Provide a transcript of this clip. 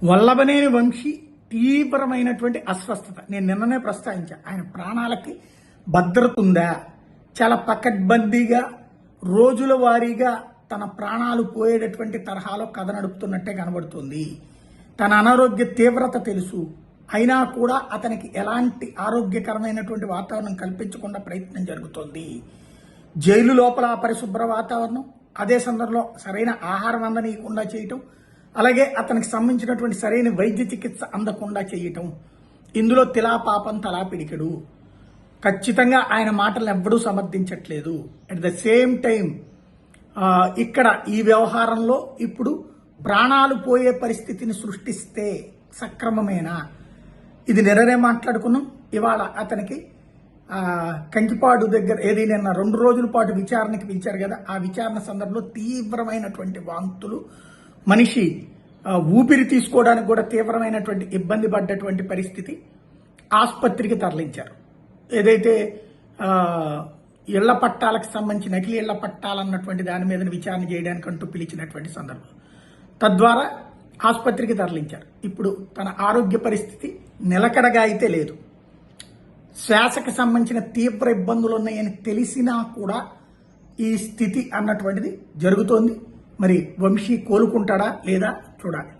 వల్లభనేని వంశీ తీవ్రమైనటువంటి అస్వస్థత. నేను నిన్ననే ప్రస్తావించా, ఆయన ప్రాణాలకి భద్రత ఉందా? చాలా పకడ్బందీగా రోజుల వారీగా తన ప్రాణాలు పోయేటటువంటి తరహాలో కథ నడుపుతున్నట్టే కనబడుతుంది. తన అనారోగ్య తీవ్రత తెలుసు, అయినా కూడా అతనికి ఎలాంటి ఆరోగ్యకరమైనటువంటి వాతావరణం కల్పించకుండా ప్రయత్నం జరుగుతోంది. జైలు లోపల పరిశుభ్ర వాతావరణం, అదే సందర్భంలో సరైన ఆహారం అందనీయకుండా చేయటం, అలాగే అతనికి సంబంధించినటువంటి సరైన వైద్య చికిత్స అందకుండా చేయటం, ఇందులో తిలా పాపం తలా పిడికెడు. ఖచ్చితంగా ఆయన మాటలను ఎవ్వడూ సమర్థించట్లేదు. అట్ ద సేమ్ టైం ఇక్కడ ఈ వ్యవహారంలో ఇప్పుడు ప్రాణాలు పోయే పరిస్థితిని సృష్టిస్తే సక్రమమేనా? ఇది నిరనే మాట్లాడుకున్నాం. ఇవాళ అతనికి కంకిపాడు దగ్గర నిన్న 2 రోజుల పాటు విచారణకి పిలిచారు కదా, ఆ విచారణ సందర్భంలో తీవ్రమైనటువంటి వాంతులు, మనిషి ఊపిరి తీసుకోవడానికి కూడా తీవ్రమైనటువంటి ఇబ్బంది పడ్డటువంటి పరిస్థితి. ఆసుపత్రికి తరలించారు. ఏదైతే ఇళ్ల పట్టాలకు సంబంధించి నకిలీ ఇళ్ల పట్టాలన్నటువంటి దాని మీద విచారణ చేయడానికి అంటూ పిలిచినటువంటి సందర్భం, తద్వారా ఆసుపత్రికి తరలించారు. ఇప్పుడు తన ఆరోగ్య పరిస్థితి నిలకడగా అయితే లేదు. శ్వాసకు సంబంధించిన తీవ్ర ఇబ్బందులు ఉన్నాయని తెలిసినా కూడా ఈ స్థితి అన్నటువంటిది జరుగుతోంది. మరి వంశీ కోలుకుంటాడా లేదా చూడాలి.